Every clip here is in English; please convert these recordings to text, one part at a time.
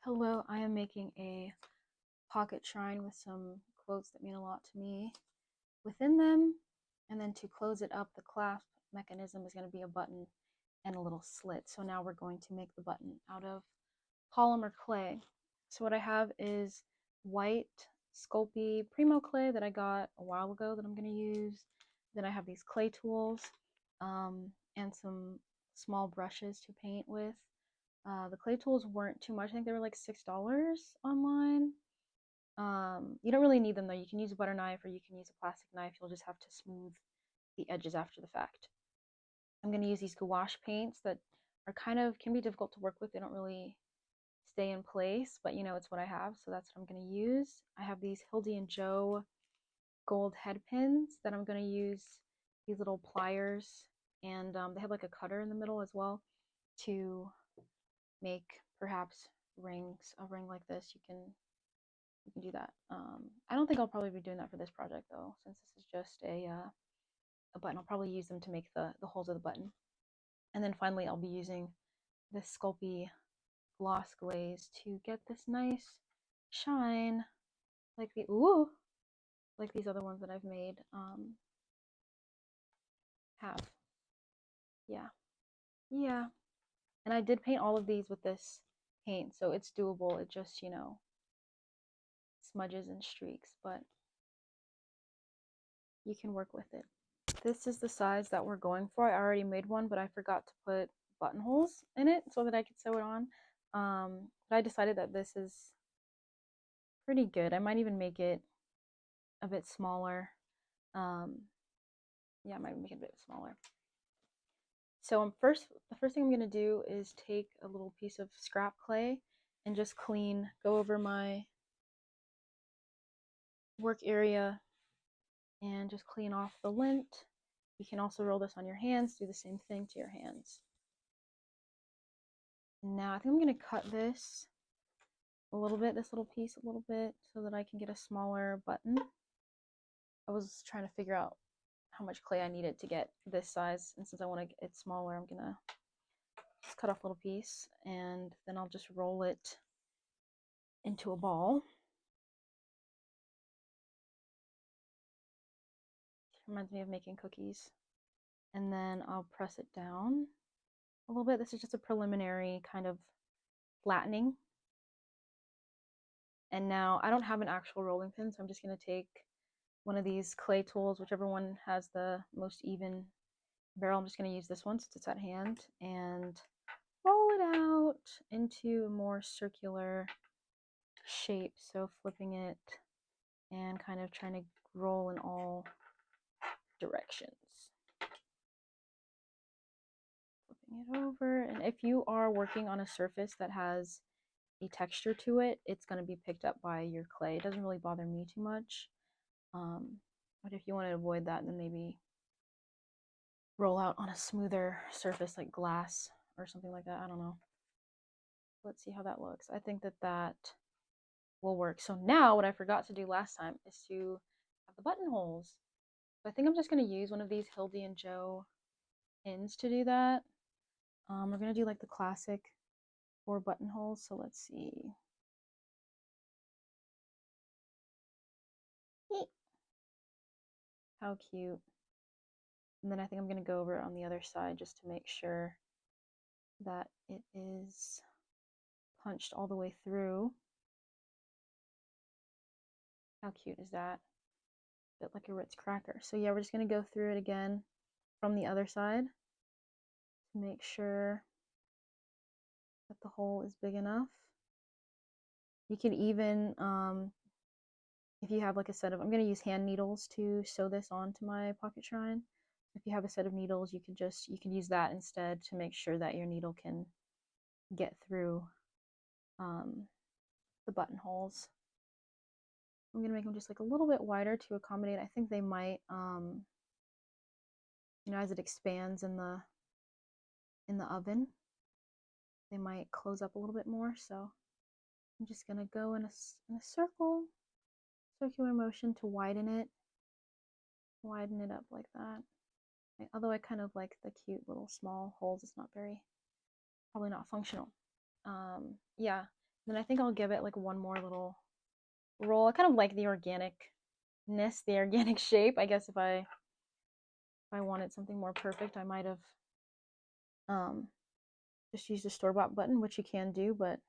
Hello, I am making a pocket shrine with some quotes that mean a lot to me within them. And then to close it up, the clasp mechanism is going to be a button and a little slit. So now we're going to make the button out of polymer clay. So what I have is white Sculpey Primo clay that I got a while ago that I'm going to use. Then I have these clay tools and some small brushes to paint with. The clay tools weren't too much. I think they were like $6 online. You don't really need them though. You can use a butter knife or you can use a plastic knife. You'll just have to smooth the edges after the fact. I'm going to use these gouache paints that are can be difficult to work with. They don't really stay in place, but you know, it's what I have, so that's what I'm going to use. I have these Hildy and Joe gold head pins that I'm going to use these little pliers, and they have like a cutter in the middle as well to make perhaps rings. A ring like this, you can do that. I don't think I'll probably be doing that for this project though, since this is just a button. I'll probably use them to make the holes of the button. And then finally I'll be using this Sculpey gloss glaze to get this nice shine like like these other ones that I've made have. Yeah. And I did paint all of these with this paint, so it's doable. It just, you know, smudges and streaks, but you can work with it. This is the size that we're going for. I already made one, but I forgot to put buttonholes in it so that I could sew it on. But I decided that this is pretty good. I might even make it a bit smaller. Yeah, I might make it a bit smaller. So the first thing I'm going to do is take a little piece of scrap clay and just go over my work area and just clean off the lint. You can also roll this on your hands, do the same thing to your hands. Now I think I'm going to cut this a little bit, this little piece a little bit, so that I can get a smaller button. I was trying to figure out how much clay I needed to get this size, and since I want to get it smaller, I'm going to just cut off a little piece, and then I'll just roll it into a ball. Reminds me of making cookies. And then I'll press it down a little bit. This is just a preliminary kind of flattening. And now I don't have an actual rolling pin, so I'm just going to take one of these clay tools, whichever one has the most even barrel. I'm just going to use this one since it's at hand, and roll it out into a more circular shape. So flipping it and kind of trying to roll in all directions. Flipping it over. And if you are working on a surface that has a texture to it, it's going to be picked up by your clay. It doesn't really bother me too much. But if you want to avoid that, then maybe roll out on a smoother surface like glass or something like that. I don't know. Let's see how that looks. I think that will work. So now what I forgot to do last time is to have the buttonholes. So I think I'm just going to use one of these Hildy and Joe pins to do that. We're going to do like the classic 4 buttonholes. So let's see. How cute. And then I think I'm going to go over on the other side just to make sure that it is punched all the way through. How cute is that? A bit like a Ritz cracker. So yeah, we're just going to go through it again from the other side to make sure that the hole is big enough. You can even, if you have like a set of, I'm going to use hand needles to sew this onto my pocket shrine. If you have a set of needles, you can use that instead to make sure that your needle can get through the buttonholes. I'm going to make them just like a little bit wider to accommodate. I think they might, you know, as it expands in the oven, they might close up a little bit more. So I'm just going to go in a circular motion to widen it up like that. Although I kind of like the cute little small holes, it's not probably not functional. Yeah, Then I think I'll give it like one more little roll. I kind of like the organicness, the organic shape. I guess if I wanted something more perfect, I might have just used a store-bought button, which you can do, but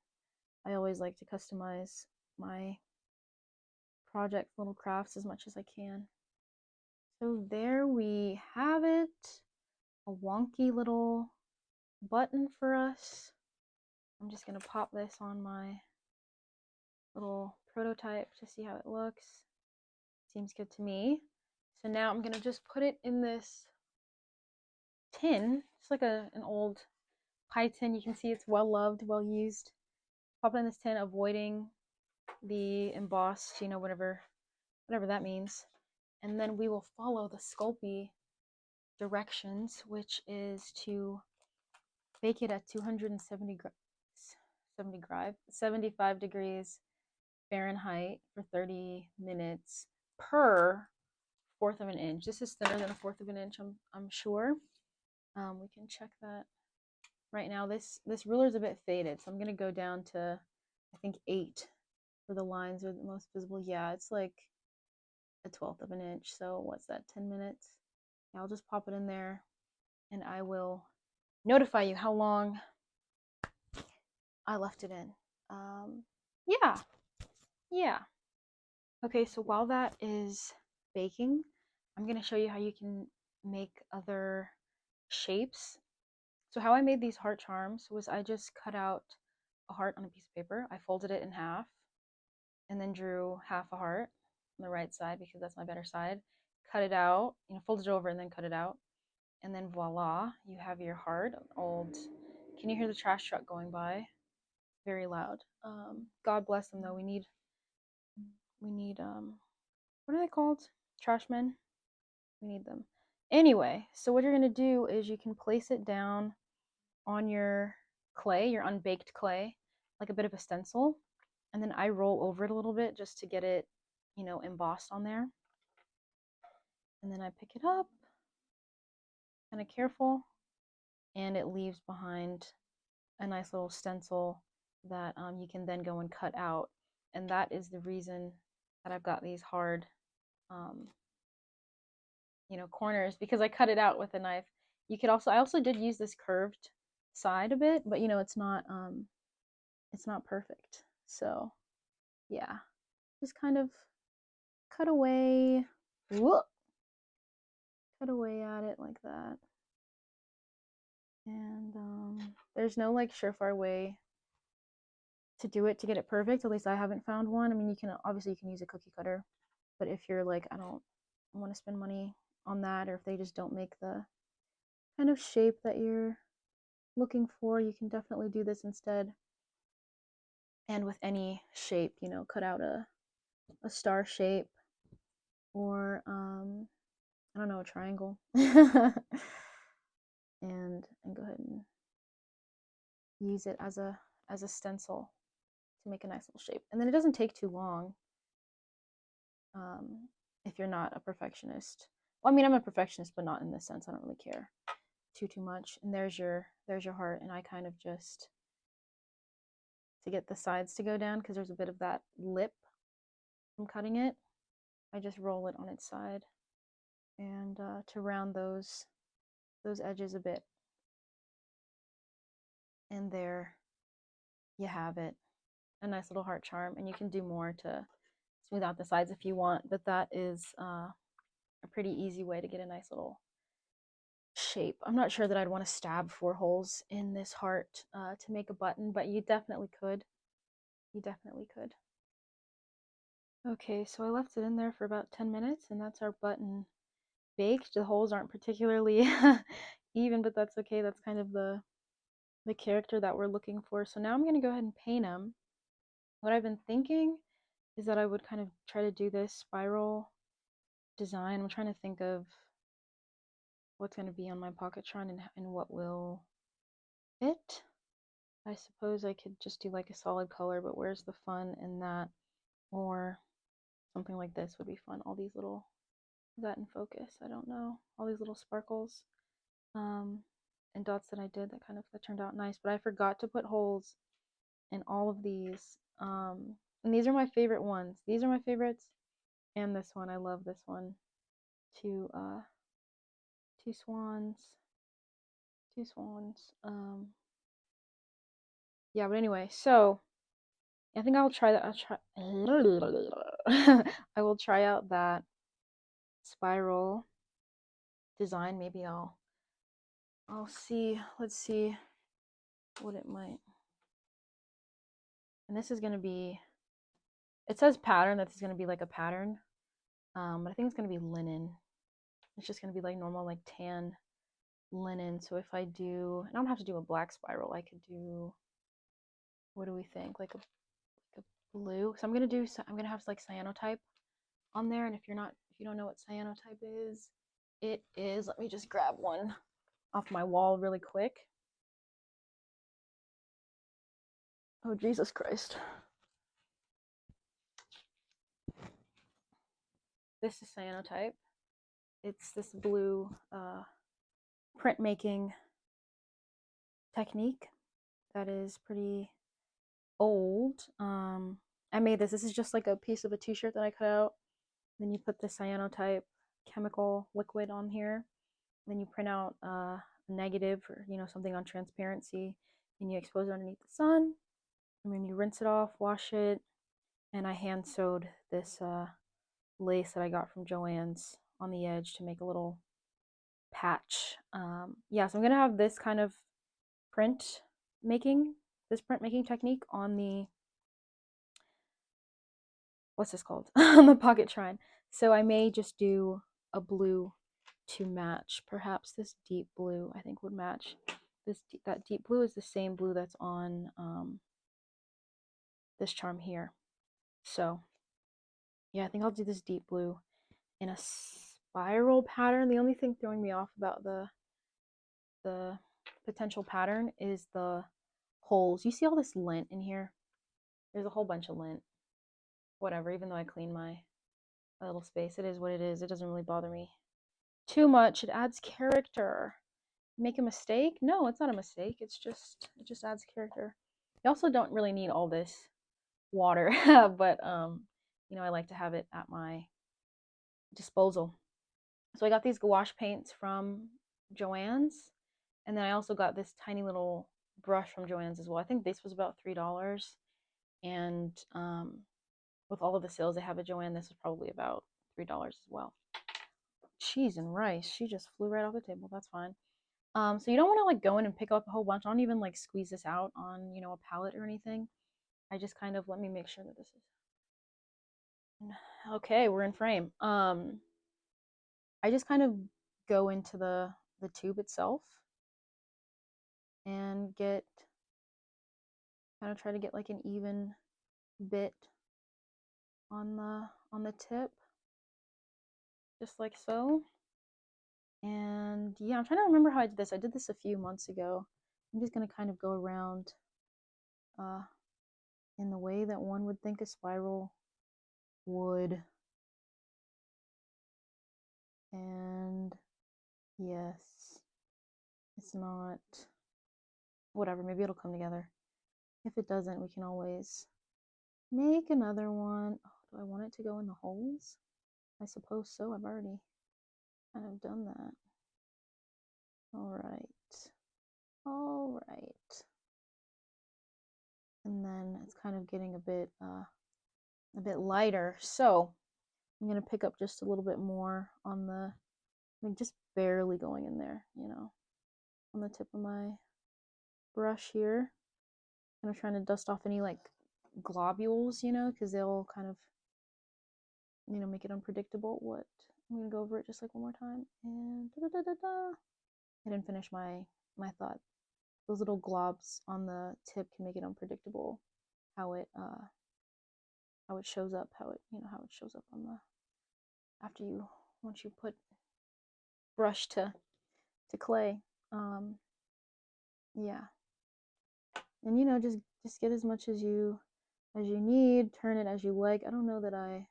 I always like to customize my project little crafts as much as I can. So there we have it. A wonky little button for us. I'm just gonna pop this on my little prototype to see how it looks. Seems good to me. So now I'm gonna just put it in this tin. It's like an old pie tin. You can see it's well loved, well used. Pop it in this tin, avoiding the embossed, whatever that means. And then we will follow the Sculpey directions, which is to bake it at 75 degrees Fahrenheit for 30 minutes per 1/4 of an inch. This is thinner than a 1/4 of an inch, I'm sure. We can check that right now. This ruler is a bit faded, so I'm gonna go down to, I think, 8 where the lines are the most visible. Yeah, it's like a 1/12 of an inch. So what's that? 10 minutes. Yeah, I'll just pop it in there, and I will notify you how long I left it in. Yeah. Okay, so while that is baking, I'm gonna show you how you can make other shapes. So how I made these heart charms was I just cut out a heart on a piece of paper. I folded it in half and then drew half a heart on the right side because that's my better side. Cut it out, fold it over and then cut it out. And then voila, you have your heart. Can you hear the trash truck going by? Very loud. God bless them though. We need what are they called? Trash men? We need them. Anyway, so what you're gonna do is you can place it down on your clay, your unbaked clay, like a bit of a stencil. And then I roll over it a little bit just to get it, embossed on there. And then I pick it up, kind of careful, and it leaves behind a nice little stencil that you can then go and cut out. And that is the reason that I've got these hard, corners, because I cut it out with a knife. I also did use this curved side a bit, but it's not perfect. So yeah, just kind of cut away, cut away at it like that. And there's no like surefire way to do it to get it perfect. At least I haven't found one. I mean, you can use a cookie cutter, but if you're like, I don't want to spend money on that, or if they just don't make the kind of shape that you're looking for, you can definitely do this instead. And with any shape, cut out a star shape, or I don't know, a triangle. and go ahead and use it as a stencil to make a nice little shape. And then it doesn't take too long if you're not a perfectionist. Well, I mean, I'm a perfectionist, but not in this sense. I don't really care too much. And there's your heart. And I kind of just, to get the sides to go down, because there's a bit of that lip from cutting it, I just roll it on its side, and to round those edges a bit. And there you have it, a nice little heart charm. And you can do more to smooth out the sides if you want, but that is a pretty easy way to get a nice little shape. I'm not sure that I'd want to stab 4 holes in this heart to make a button, but you definitely could. Okay, so I left it in there for about 10 minutes, and that's our button baked. The holes aren't particularly even, but that's okay. That's kind of the character that we're looking for. So now I'm going to go ahead and paint them. What I've been thinking is that I would kind of try to do this spiral design. I'm trying to think of what's going to be on my pocket shrine and what will fit. I suppose I could just do like a solid color, but where's the fun in that? Or something like this would be fun. All these little, is that in focus? I don't know. All these little sparkles and dots that I did that turned out nice, but I forgot to put holes and all of these. And these are my favorite ones. These are my favorites, and this one. I love this one. Two two swans. Two swans. Yeah, but anyway, so I think I'll try that. I'll try. I will try out that spiral design. Maybe I'll see. Let's see what it might. And this is gonna be. It says pattern. That this is gonna be like a pattern. But I think it's gonna be linen. It's just gonna be like normal, like tan linen. So if I do, I don't have to do a black spiral. I could do. What do we think? Like a blue. So I'm gonna do. I'm gonna have like cyanotype on there. And if you don't know what cyanotype is, it is. Let me just grab one off my wall really quick. Oh, Jesus Christ. This is cyanotype. It's this blue printmaking technique that is pretty old. I made this. This is just like a piece of a t-shirt that I cut out. Then you put the cyanotype chemical liquid on here. Then you print out a negative or something on transparency, and you expose it underneath the sun. And then you rinse it off, wash it, and I hand sewed this lace that I got from Joann's on the edge to make a little patch. Yeah, so I'm gonna have this kind of print making technique on the, what's this called? On the pocket shrine. So I may just do a blue to match. Perhaps this deep blue I think would match. That deep blue is the same blue that's on this charm here. So yeah, I think I'll do this deep blue in a spiral pattern. The only thing throwing me off about the potential pattern is the holes. You see all this lint in here? There's a whole bunch of lint. Whatever, even though I clean my little space, it is what it is. It doesn't really bother me too much. It adds character. Make a mistake? No, it's not a mistake. It just adds character. You also don't really need all this water, but I like to have it at my disposal. So I got these gouache paints from Joann's, and then I also got this tiny little brush from Joann's as well. I think this was about $3, and with all of the sales they have at Joann, this was probably about $3 as well. Cheese and rice. She just flew right off the table. That's fine. So you don't want to like go in and pick up a whole bunch. I don't even like squeeze this out on a palette or anything. I just kind of, let me make sure that this is okay. We're in frame. I just kind of go into the tube itself and try to get like an even bit on the tip, just like so. And yeah, I'm trying to remember how I did this. I did this a few months ago. I'm just gonna kind of go around in the way that one would think a spiral would. And yes, it's not, whatever, maybe it'll come together. If it doesn't, we can always make another one. Oh, do I want it to go in the holes? I suppose so. I've already kind of done that. All right. And then it's kind of getting a bit lighter. So I'm gonna pick up just a little bit more on the, just barely going in there, on the tip of my brush here. Kind of trying to dust off any like globules, because they'll kind of, make it unpredictable. What, I'm gonna go over it just like one more time. And I didn't finish my thought. Those little globs on the tip can make it unpredictable how it shows up, how it shows up on the, once you put brush to clay. Yeah, and just get as much as you need, turn it as you like. I don't know that I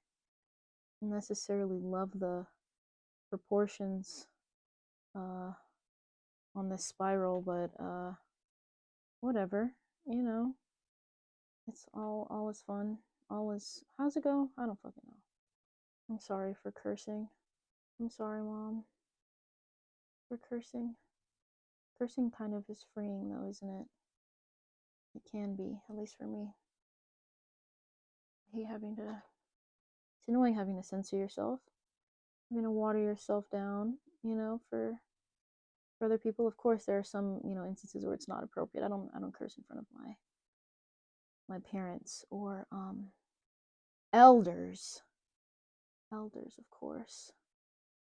necessarily love the proportions on this spiral, but whatever, It's all is fun. All is, how's it go? I don't fucking know. I'm sorry for cursing. I'm sorry, Mom, for cursing. Cursing kind of is freeing though, isn't it? It can be, at least for me. I hate having to, it's annoying having to censor yourself, having to water yourself down, you know, for other people. Of course, there are some, you know, instances where it's not appropriate. I don't curse in front of my parents or elders. Elders, of course.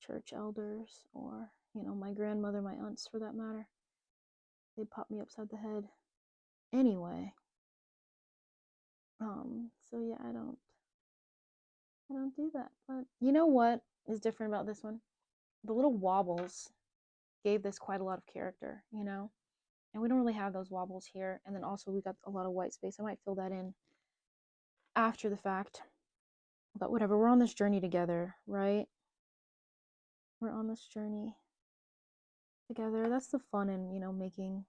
Church elders, or, you know, my grandmother, my aunts for that matter. They pop me upside the head. Anyway. So yeah, I don't do that. But you know what is different about this one? The little wobbles gave this quite a lot of character, you know? And we don't really have those wobbles here. And then also we got a lot of white space. I might fill that in after the fact. But whatever, we're on this journey together, right? We're on this journey together. That's the fun in, you know, making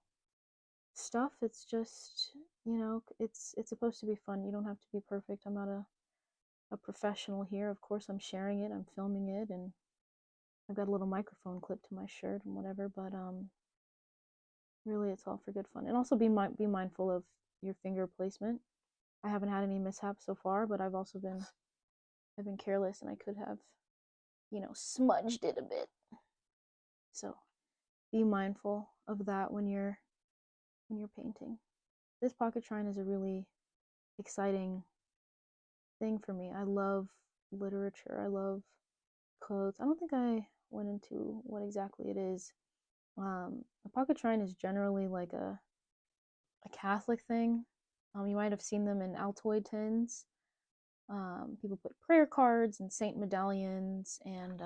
stuff. It's just, you know, it's supposed to be fun. You don't have to be perfect. I'm not a professional here. Of course, I'm sharing it, I'm filming it, and I've got a little microphone clipped to my shirt and whatever. But really, it's all for good fun. And also be mindful of your finger placement. I haven't had any mishaps so far, but I've been careless, and I could have, you know, smudged it a bit. So be mindful of that when you're painting. This pocket shrine is a really exciting thing for me. I love literature. I love quotes. I don't think I went into what exactly it is. A pocket shrine is generally like a Catholic thing. You might have seen them in Altoid tins. People put prayer cards and saint medallions and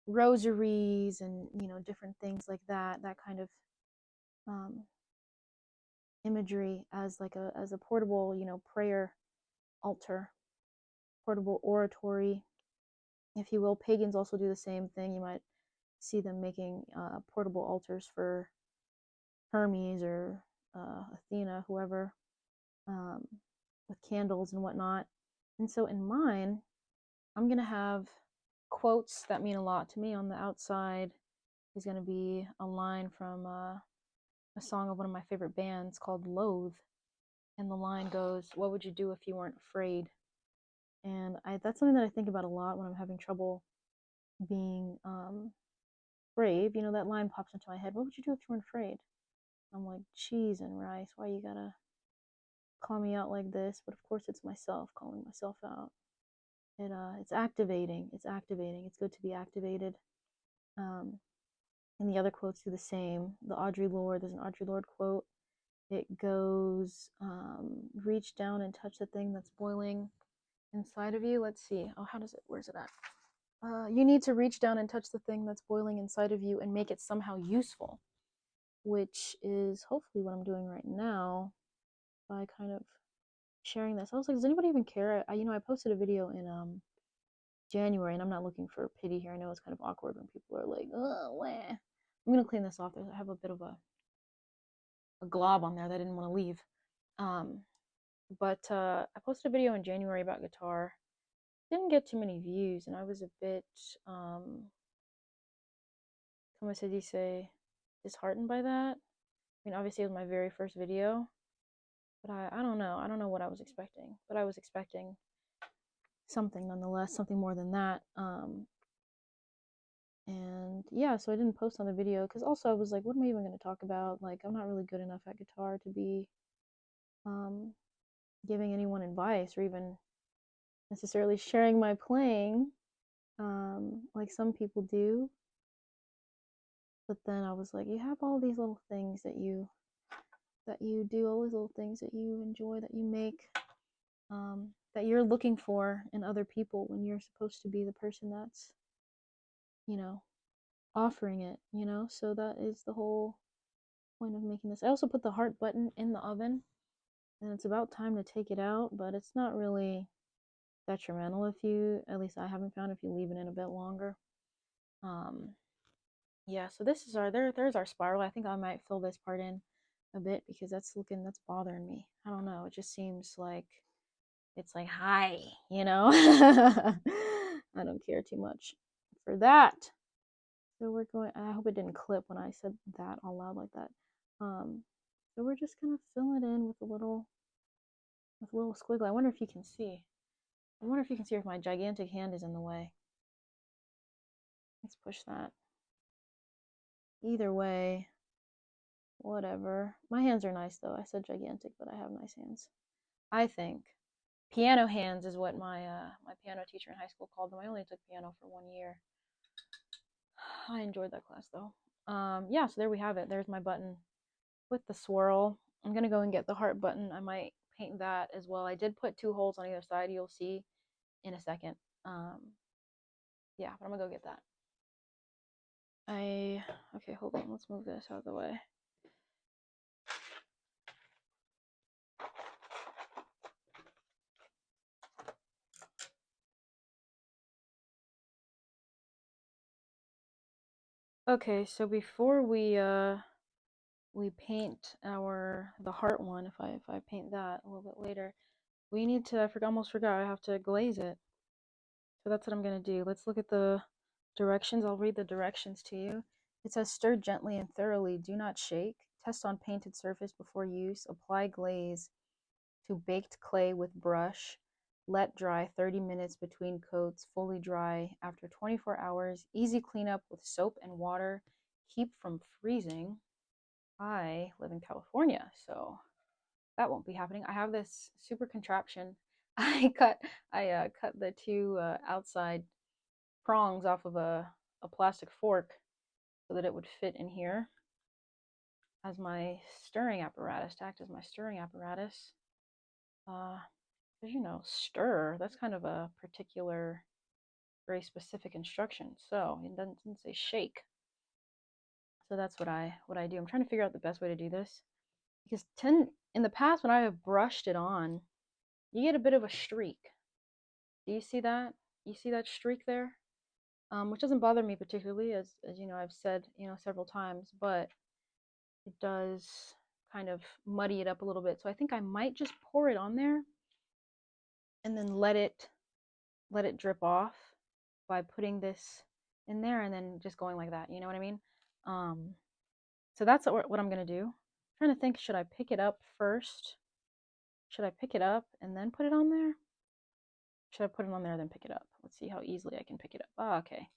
rosaries and, you know, different things like that. That kind of imagery as like a portable, you know, prayer altar, portable oratory, if you will. Pagans also do the same thing. You might see them making portable altars for Hermes or Athena, whoever, with candles and whatnot. And so in mine, I'm going to have quotes that mean a lot to me. On the outside is going to be a line from a song of one of my favorite bands called Loathe. And the line goes, "What would you do if you weren't afraid?" And that's something that I think about a lot when I'm having trouble being brave. You know, that line pops into my head. What would you do if you weren't afraid? I'm like, cheese and rice. Why you gotta call me out like this? But of course, it's myself calling myself out. It's activating. It's activating. It's good to be activated. And the other quotes do the same. The Audre Lorde. There's an Audre Lorde quote. It goes, reach down and touch the thing that's boiling inside of you. Let's see. Oh, how does it? Where's it at? You need to reach down and touch the thing that's boiling inside of you and make it somehow useful, which is hopefully what I'm doing right now by kind of sharing this. I was like, does anybody even care? You know, I posted a video in January, and I'm not looking for pity here. I know it's kind of awkward when people are like, oh, wah. I'm gonna clean this off. I have a bit of a glob on there that I didn't want to leave. But I posted a video in January about guitar. Didn't get too many views, and I was a bit como se dice, disheartened by that. I mean, obviously it was my very first video, but I don't know. I don't know what I was expecting, but I was expecting something nonetheless, something more than that. And yeah, so I didn't post on the video because also I was like, what am I even going to talk about? Like, I'm not really good enough at guitar to be giving anyone advice or even necessarily sharing my playing like some people do. But then I was like, you have all these little things that you do, all these little things that you enjoy, that you make, that you're looking for in other people when you're supposed to be the person that's, you know, offering it, you know? So that is the whole point of making this. I also put the heart button in the oven, and it's about time to take it out, but it's not really detrimental if you, at least I haven't found, if you leave it in a bit longer. Yeah, so this is there's our spiral. I think I might fill this part in a bit because that's bothering me. I don't know. It just seems like it's like, hi, you know? I don't care too much for that. So we're going, I hope it didn't clip when I said that all loud like that. So we're just gonna fill it in with a little squiggle. I wonder if you can see. I wonder if you can see if my gigantic hand is in the way. Let's push that. Either way, whatever. My hands are nice though. I said gigantic, but I have nice hands. I think. Piano hands is what my my piano teacher in high school called them. I only took piano for 1 year. I enjoyed that class though. Yeah, so there we have it. There's my button with the swirl. I'm gonna go and get the heart button. I might paint that as well. I did put 2 holes on either side. You'll see in a second. Yeah, but I'm gonna go get that. Okay, hold on. Let's move this out of the way. Okay, so before we paint the heart one, if I paint that a little bit later, we need to, almost forgot, I have to glaze it. So that's what I'm gonna do. Let's look at the directions. I'll read the directions to you. It says stir gently and thoroughly, do not shake. Test on painted surface before use. Apply glaze to baked clay with brush. Let dry 30 minutes between coats. Fully dry after 24 hours. Easy cleanup with soap and water. Keep from freezing. I live in California, so that won't be happening. I have this super contraption. I cut the 2 outside prongs off of a plastic fork so that it would fit in here as my stirring apparatus, to act as my stirring apparatus. Because, you know, stir, that's kind of a particular, very specific instruction. So it doesn't say shake. So that's what I do. I'm trying to figure out the best way to do this, because in the past when I have brushed it on, you get a bit of a streak. Do you see that? You see that streak there? Which doesn't bother me particularly, as you know, I've said, you know, several times, but it does kind of muddy it up a little bit. So I think I might just pour it on there and then let it drip off by putting this in there and then just going like that. You know what I mean? So that's what I'm gonna do. I'm trying to think, should I pick it up first? Should I pick it up and then put it on there? Should I put it on there and then pick it up? Let's see how easily I can pick it up. Ah, okay.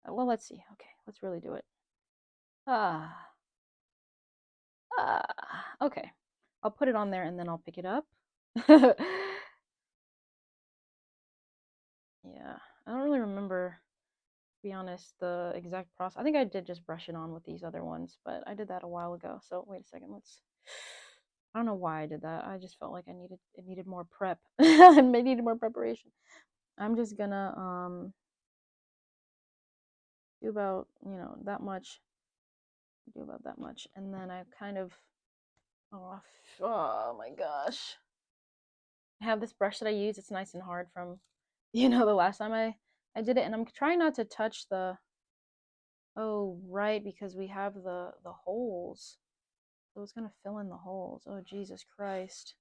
Well, let's see. Okay, let's really do it. Okay. I'll put it on there and then I'll pick it up. Yeah, I don't really remember, to be honest, the exact process. I think I did just brush it on with these other ones, but I did that a while ago. So wait a second, I don't know why I did that. I just felt like it needed more prep. It needed more preparation. I'm just gonna do about, you know, that much. Do about that much, and then I kind of, oh my gosh, I have this brush that I use. It's nice and hard from, you know, the last time I did it, and I'm trying not to touch the, oh right, because we have the holes, so it's gonna fill in the holes. Oh Jesus Christ,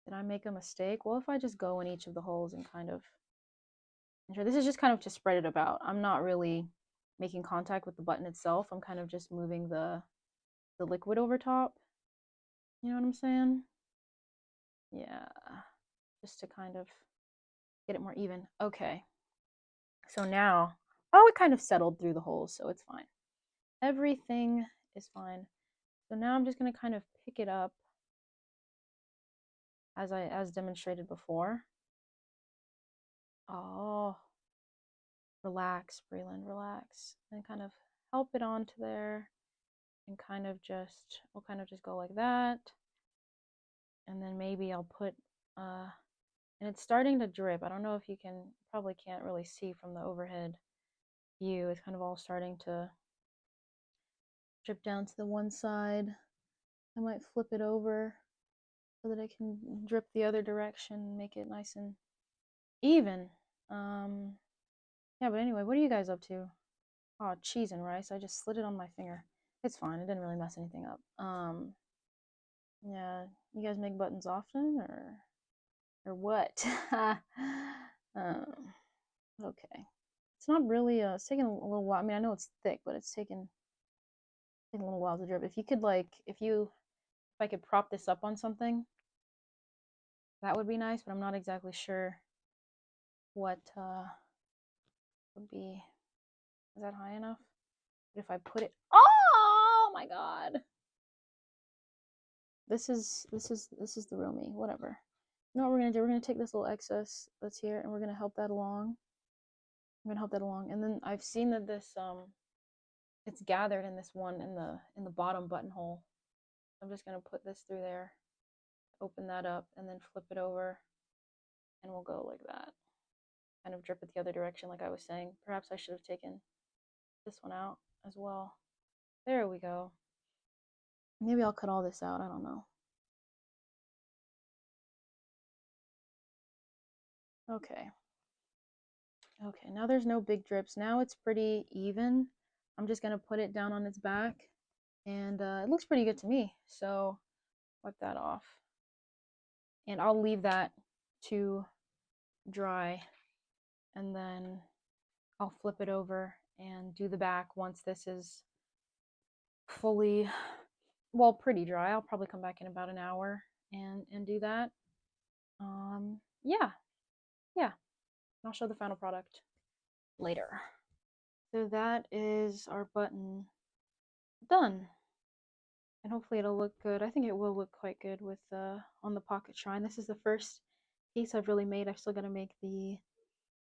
did I make a mistake? Well, if I just go in each of the holes and kind of, sure, this is just kind of to spread it about. I'm not really making contact with the button itself. I'm kind of just moving the liquid over top. You know what I'm saying? Yeah, just to kind of get it more even. Okay, so now, oh, it kind of settled through the holes, so it's fine. Everything is fine. So now I'm just going to kind of pick it up as demonstrated before. Oh, relax, Breland, relax. And kind of help it onto there and kind of just, we'll kind of just go like that. And then maybe I'll put, and it's starting to drip. I don't know if you can, probably can't really see from the overhead view. It's kind of all starting to drip down to the one side. I might flip it over so that it can drip the other direction, make it nice and even. Yeah, but anyway, what are you guys up to? Oh, cheese and rice. I just slid it on my finger. It's fine. It didn't really mess anything up. Yeah, you guys make buttons often or what? Okay. It's not really it's taking a little while. I mean, I know it's thick, but it's taking a little while to drip. If you could like if I could prop this up on something, that would be nice, but I'm not exactly sure what would be. Is that high enough? But if I put it, oh my god, this is the real me. Whatever. You know what we're gonna do? We're gonna take this little excess that's here, and we're gonna help that along. I'm gonna help that along, and then I've seen that this it's gathered in this one in the bottom buttonhole. I'm just gonna put this through there, open that up, and then flip it over, and we'll go like that. Kind of drip it the other direction, like I was saying. Perhaps I should have taken this one out as well. There we go. Maybe I'll cut all this out. I don't know. Okay. Okay, now there's no big drips. Now it's pretty even. I'm just gonna put it down on its back, and it looks pretty good to me. So wipe that off, and I'll leave that to dry, and then I'll flip it over and do the back once this is fully, well, pretty dry. I'll probably come back in about an hour and do that. Yeah, yeah. I'll show the final product later. So that is our button done. And hopefully it'll look good. I think it will look quite good with on the pocket shrine. This is the first piece I've really made. I've still got to make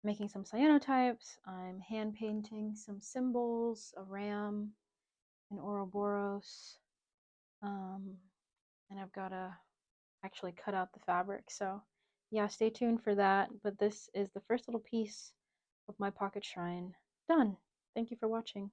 making some cyanotypes. I'm hand painting some symbols, a ram, an Ouroboros, and I've got to actually cut out the fabric. So yeah, stay tuned for that. But this is the first little piece of my pocket shrine done. Thank you for watching.